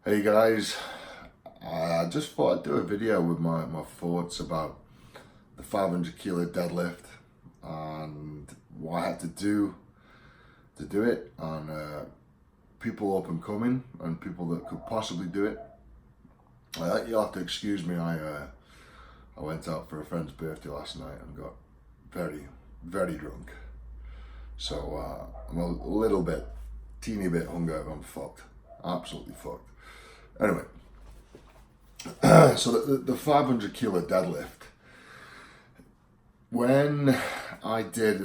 Hey guys, I just thought I'd do a video with my thoughts about the 500 kg deadlift and what I had to do it, and people up and coming and people that could possibly do it. You'll have to excuse me, I went out for a friend's birthday last night and got very drunk. So I'm a little bit, teeny bit hungover. I'm fucked, absolutely fucked. Anyway, so the 500 kg deadlift, when I did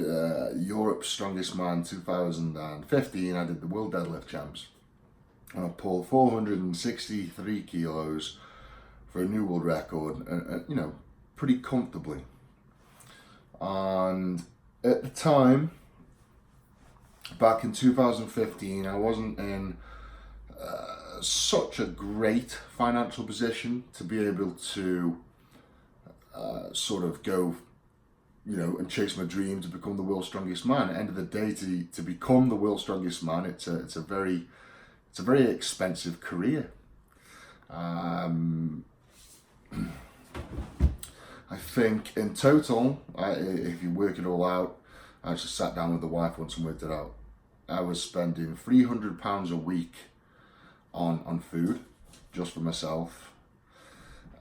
Europe's Strongest Man 2015, I did the World Deadlift Champs, and I pulled 463 kilos for a new world record, and pretty comfortably. And at the time, back in 2015, I wasn't in such a great financial position to be able to sort of go, and chase my dream to become the world's strongest man. At the end of the day, to become the world's strongest man, it's a very expensive career. I think in total, if you work it all out, I just sat down with the wife once and worked it out. I was spending £300 a week on food, just for myself,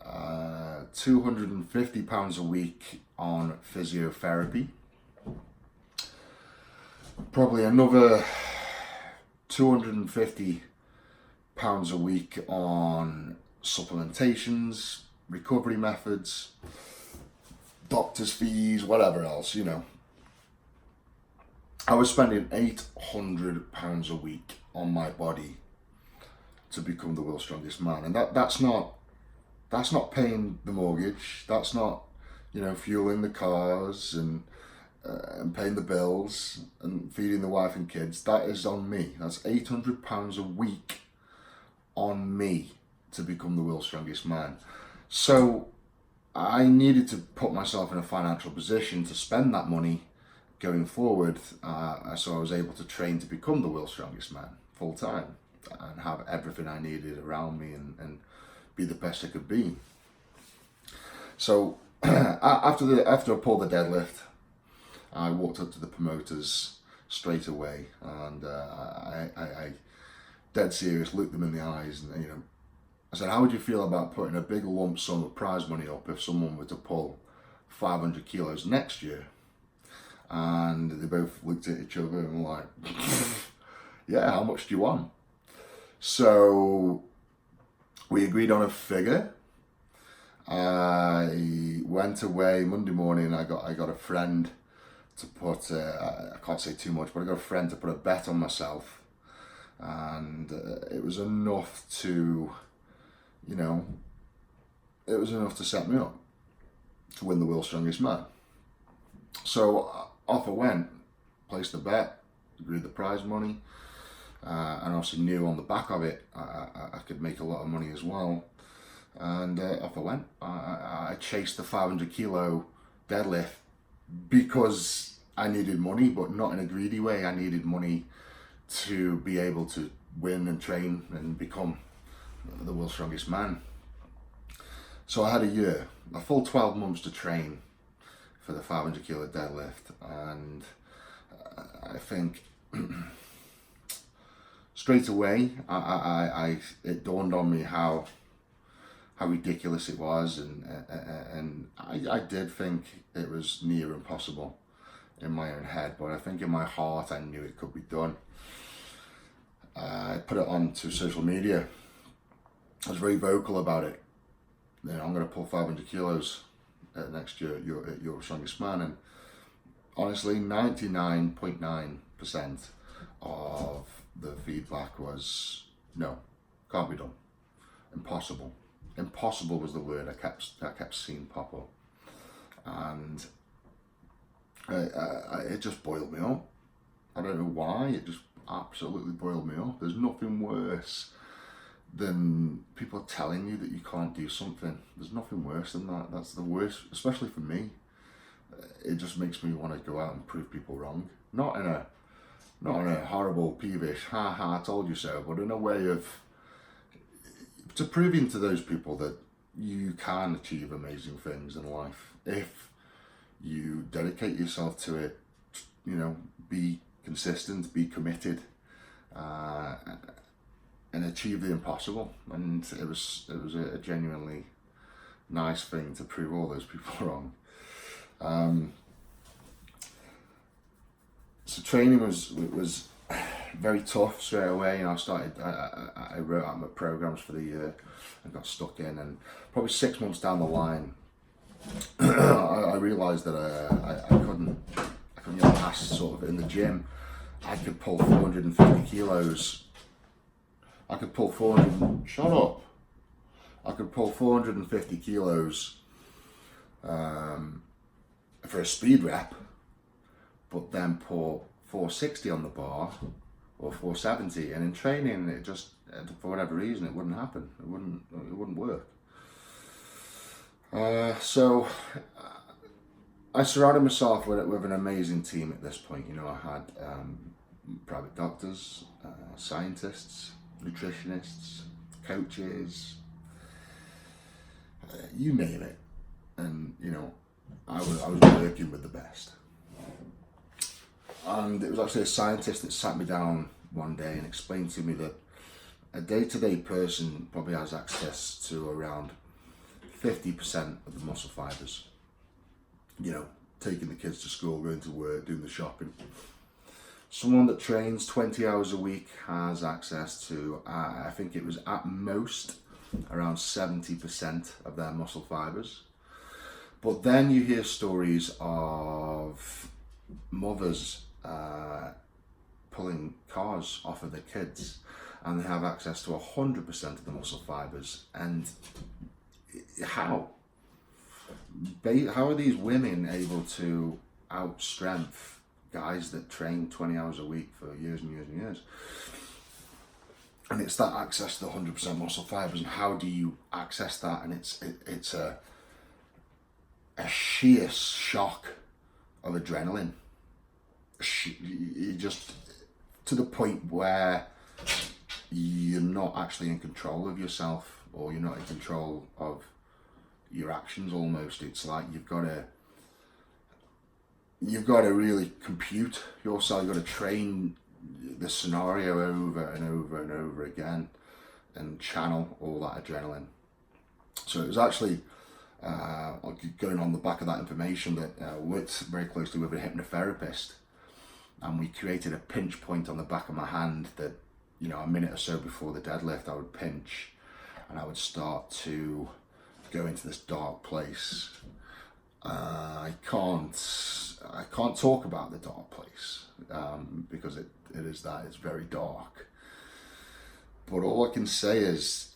£250 a week on physiotherapy, probably another £250 a week on supplementations, recovery methods, doctor's fees, whatever else, I was spending £800 a week on my body to become the world's strongest man, and that's not paying the mortgage. That's not fueling the cars and paying the bills and feeding the wife and kids. That is on me. That's £800 a week on me to become the world's strongest man. So I needed to put myself in a financial position to spend that money going forward, so I was able to train to become the world's strongest man full time and have everything I needed around me and be the best I could be. So after I pulled the deadlift, I walked up to the promoters straight away, and I dead serious looked them in the eyes, and I said, how would you feel about putting a big lump sum of prize money up if someone were to pull 500 kilos next year? And they both looked at each other and were like, yeah, how much do you want? So we agreed on a figure. I went away Monday morning. I got a friend to put, I can't say too much, but I got a friend to put a bet on myself, and it was enough to, it was enough to set me up to win the world's strongest man. So off I went, placed the bet, agreed the prize money, and obviously knew on the back of it I could make a lot of money as well. And off I went. I chased the 500 kg deadlift because I needed money, but not in a greedy way. I needed money to be able to win and train and become the world's strongest man. So I had a full 12 months to train for the 500 kg deadlift, and I think straight away it dawned on me how ridiculous it was, and I did think it was near impossible in my own head, but I think in my heart I knew it could be done. I put it onto social media. I was very vocal about it. I'm going to pull 500 kilos next year at your strongest man, and honestly 99.9% of the feedback was no, can't be done, impossible was the word I kept seeing pop up, and it just boiled me up. I don't know why, it just absolutely boiled me up. There's nothing worse than people telling you that you can't do something. There's nothing worse than that. That's the worst, especially for me. It just makes me want to go out and prove people wrong. Not in a horrible, peevish, ha ha, I told you so, but in a way of, proving to those people that you can achieve amazing things in life if you dedicate yourself to it. You know, be consistent, be committed, and achieve the impossible. And it was a genuinely nice thing to prove all those people wrong. So training was very tough straight away. You know, I wrote out my programs for the year and got stuck in, and probably 6 months down the line, I realised that I couldn't get past sort of in the gym. I could pull 450 kilos. I could pull 450 kilos for a speed rep, but then pull 460 on the bar or 470, and in training it just, for whatever reason, it wouldn't happen. It wouldn't work. So I surrounded myself with an amazing team at this point. You know, I had private doctors, scientists, nutritionists, coaches, you name it, and you know, I was working with the best. And it was actually a scientist that sat me down one day and explained to me that a day-to-day person probably has access to around 50% of the muscle fibers. You know, taking the kids to school, going to work, doing the shopping. Someone that trains 20 hours a week has access to, I think it was at most, around 70% of their muscle fibers. But then you hear stories of mothers pulling cars off of their kids, and they have access to 100% of the muscle fibers. And how are these women able to outstrength guys that train 20 hours a week for years and years and years? And it's that access to the 100% muscle fibers, and how do you access that? And it's a sheer shock of adrenaline. You just, to the point where you're not actually in control of yourself, or you're not in control of your actions almost. It's like you've got to really compute yourself. You've got to train the scenario over and over and over again and channel all that adrenaline. So it was actually going on the back of that information that I worked very closely with a hypnotherapist, and we created a pinch point on the back of my hand that, you know, a minute or so before the deadlift I would pinch, and I would start to go into this dark place. I can't talk about the dark place because it's very dark. But all I can say is,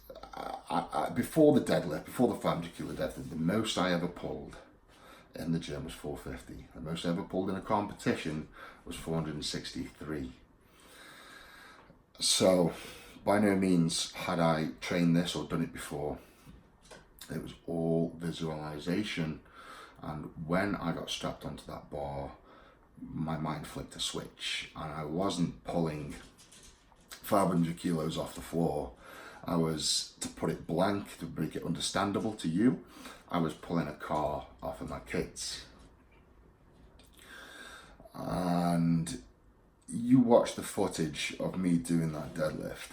before the deadlift, before the 500 kg deadlift, the most I ever pulled in the gym was 450. The most I ever pulled in a competition was 463. So by no means had I trained this or done it before. It was all visualization. And when I got strapped onto that bar, my mind flicked a switch, and I wasn't pulling 500 kilos off the floor. I was, to put it blank, to make it understandable to you, I was pulling a car off of my kids. And you watch the footage of me doing that deadlift,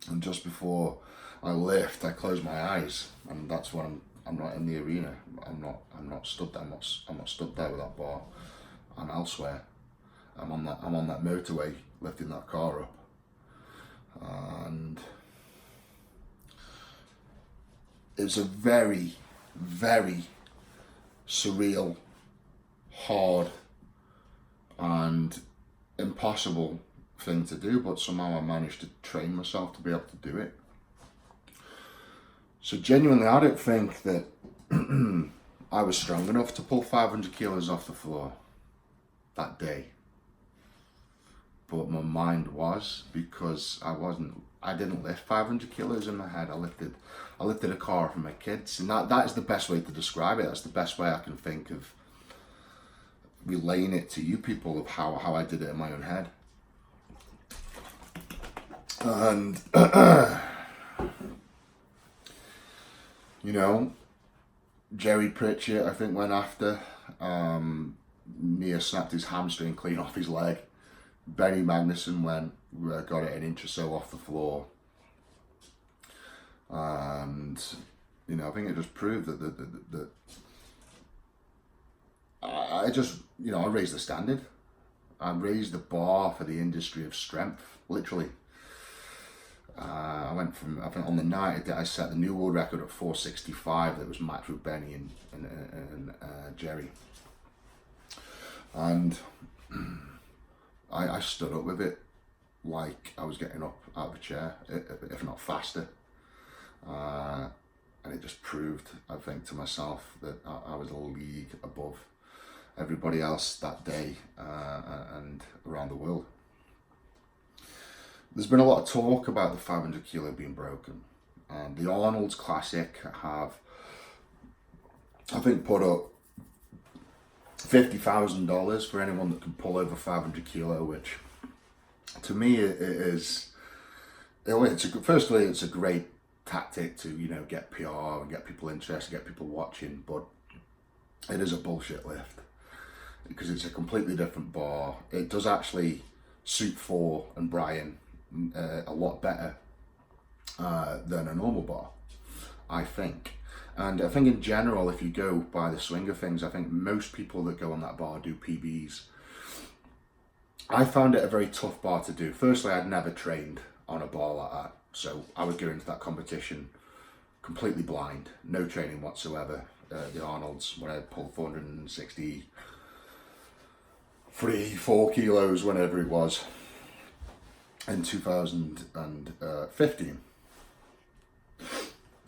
and just before I lift, I close my eyes, and that's when I'm not in the arena. I'm not stood there. I'm not stood there with that bar. I'm elsewhere. I'm on that motorway lifting that car up, and it's a very, very surreal, hard, and impossible thing to do. But somehow I managed to train myself to be able to do it. So genuinely, I don't think that I was strong enough to pull 500 kilos off the floor that day. But my mind was, because I didn't lift 500 kilos in my head. I lifted a car for my kids. And that is the best way to describe it. That's the best way I can think of relaying it to you people, of how I did it in my own head. And You know, Jerry Pritchett, I think, went after. Near snapped his hamstring clean off his leg. Benny Magnuson got it an inch or so off the floor. And, you know, I think it just proved that I just, you know, I raised the standard. I raised the bar for the industry of strength, literally. I went from, I think on the night I set the new world record at 465 that was matched with Benny and Jerry. And I stood up with it like I was getting up out of a chair, if not faster. And it just proved, I think, to myself that I was a league above everybody else that day and around the world. There's been a lot of talk about the 500 kilo being broken. And the Arnold's Classic have, I think, put up $50,000 for anyone that can pull over 500 kilo, which to me firstly, it's a great tactic to, you know, get PR and get people interested, get people watching, but it is a bullshit lift because it's a completely different bar. It does actually suit Thor and Brian a lot better than a normal bar, I think. And I think in general, if you go by the swing of things, I think most people that go on that bar do PBs. I found it a very tough bar to do. Firstly, I'd never trained on a bar like that. So I would go into that competition completely blind, no training whatsoever. The Arnold's, when I pulled 4 kilos, whenever it was, in 2015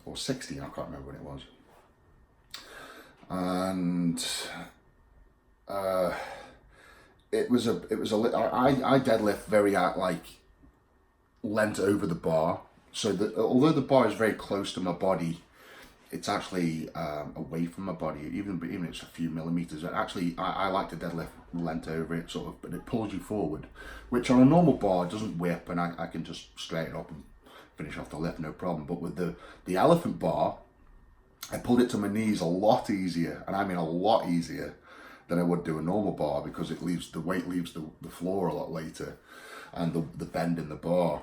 or 16, I can't remember when it was. And I deadlift very leant over the bar, so that although the bar is very close to my body, it's actually away from my body, even it's a few millimeters. Actually, I like to deadlift leant over it, sort of, but it pulls you forward, which on a normal bar doesn't whip, and I can just straighten up and finish off the lift, no problem. But with the elephant bar, I pulled it to my knees a lot easier, and I mean a lot easier than I would do a normal bar, because the weight leaves the floor a lot later, and the bend in the bar.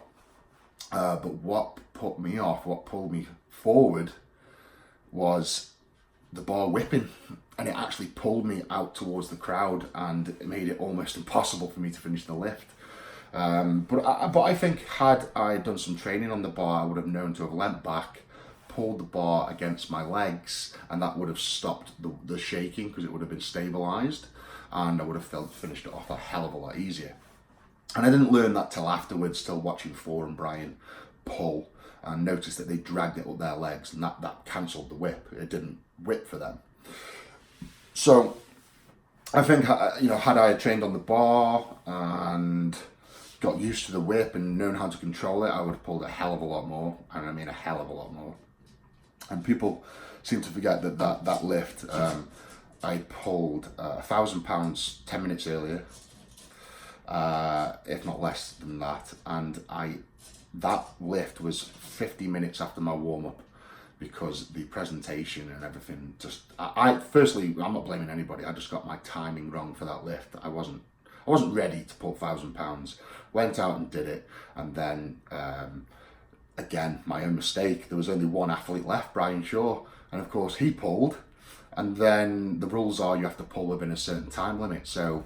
But what put me off, what pulled me forward, was the bar whipping, and it actually pulled me out towards the crowd, and it made it almost impossible for me to finish the lift. But I think had I done some training on the bar, I would have known to have leant back, pulled the bar against my legs, and that would have stopped the shaking, because it would have been stabilized, and I would have finished it off a hell of a lot easier. And I didn't learn that till afterwards, till watching Thor and Brian pull, and noticed that they dragged it up their legs, and that cancelled the whip. It didn't whip for them. So I think, you know, had I trained on the bar and got used to the whip and known how to control it, I would have pulled a hell of a lot more, and I mean a hell of a lot more. And people seem to forget that lift, I pulled 1,000 pounds 10 minutes earlier, if not less than that, and that lift was 50 minutes after my warm-up, because the presentation and everything firstly, I'm not blaming anybody, I just got my timing wrong for that lift. I wasn't ready to pull 1,000 pounds, went out and did it, and then again, my own mistake, there was only one athlete left, Brian Shaw, and of course he pulled, and then the rules are you have to pull within a certain time limit, so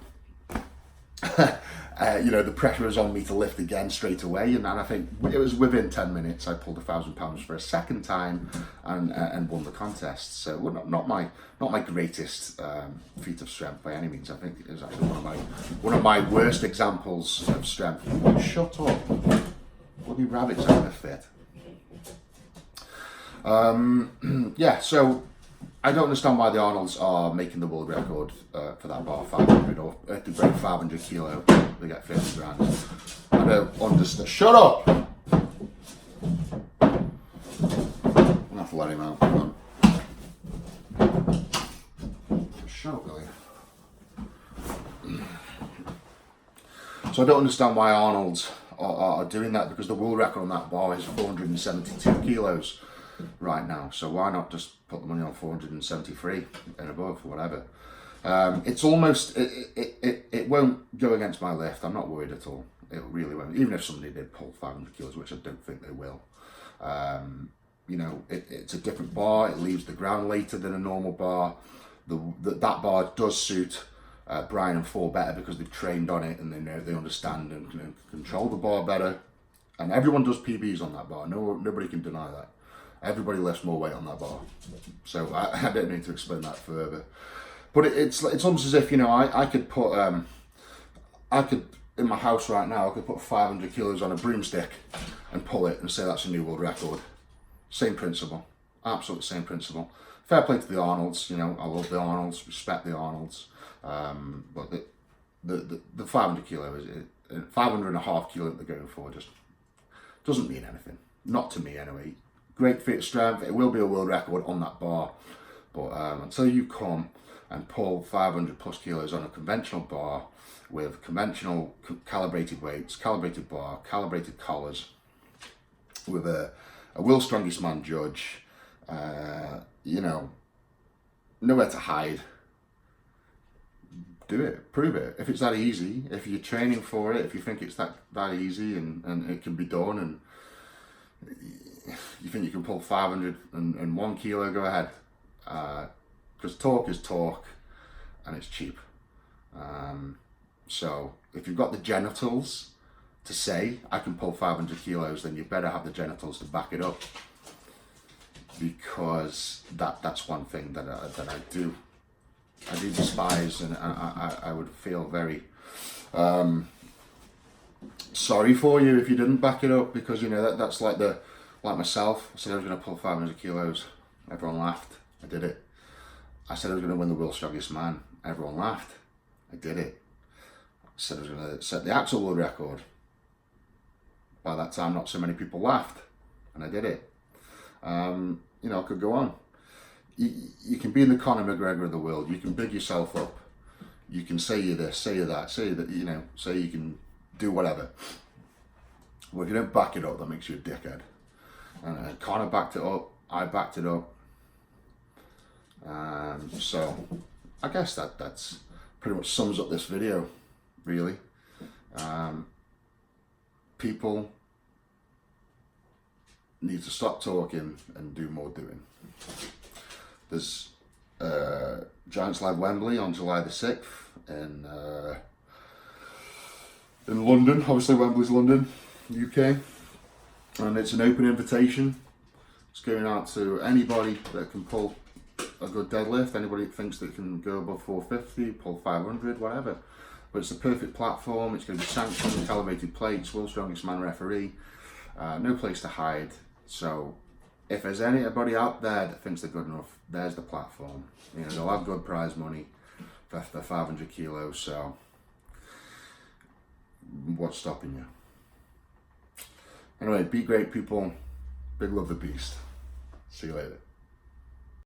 you know, the pressure was on me to lift again straight away, and I think it was within 10 minutes I pulled 1,000 pounds for a second time and won the contest. So not my greatest feat of strength by any means. I think it was actually one of my worst examples of strength. Shut up, bloody rabbits out of fit. Yeah, so I don't understand why the Arnolds are making the world record for that bar, 500, or if they break 500 kilo, they get 50 grand. I don't understand. Shut up! I'm gonna have to let him out. Come on. Shut up, Billy. So I don't understand why Arnolds are doing that, because the world record on that bar is 472 kilos. right now. So why not just put the money on 473 and above, whatever. It's almost, it won't go against my lift. I'm not worried at all. It really won't. Even if somebody did pull 500 kilos, which I don't think they will. You know, it's a different bar. It leaves the ground later than a normal bar. That bar does suit Brian and Thor better because they've trained on it and they understand and can control the bar better. And everyone does PBs on that bar. Nobody can deny that. Everybody lifts more weight on that bar. So I don't need to explain that further. But it's almost as if, you know, I could put, in my house right now, I could put 500 kilos on a broomstick and pull it and say that's a new world record. Same principle. Absolutely same principle. Fair play to the Arnolds, you know, I love the Arnolds, respect the Arnolds. But the 500 kilo is 500.5 kilo that they're going for just doesn't mean anything. Not to me anyway. Great feat of strength. It will be a world record on that bar. But until you come and pull 500 plus kilos on a conventional bar with conventional calibrated weights, calibrated bar, calibrated collars, with a world's strongest man judge, you know, nowhere to hide. Do it, prove it. If it's that easy, if you're training for it, if you think it's that easy and it can be done, and you think you can pull 501 kilo, go ahead. Because talk is talk and it's cheap. So if you've got the genitals to say I can pull 500 kilos, then you better have the genitals to back it up, because that's one thing that I do despise, and I would feel very sorry for you if you didn't back it up, because, you know, that's like myself. I said I was going to pull 500 kilos. Everyone laughed. I did it. I said I was going to win the world's strongest man. Everyone laughed. I did it. I said I was going to set the actual world record. By that time, not so many people laughed, and I did it. You know, I could go on. You can be in the Conor McGregor of the world. You can big yourself up. You can say you're this, say you're that, say that, you know, say you can do whatever. Well, if you don't back it up, that makes you a dickhead. And Conor backed it up. I backed it up. So I guess that's pretty much sums up this video, really. People need to stop talking and do more doing. There's Giants Live Wembley on July the 6th in London. Obviously Wembley's London, UK. And it's an open invitation. It's going out to anybody that can pull a good deadlift, anybody that thinks that can go above 450, pull 500, whatever. But it's the perfect platform. It's going to be sanctioned, calibrated plates, world's strongest man referee, no place to hide. So if there's anybody out there that thinks they're good enough, there's the platform. You know, they'll have good prize money for 500 kilos. So what's stopping you? Anyway, be great, people. Big love, the Beast. See you later.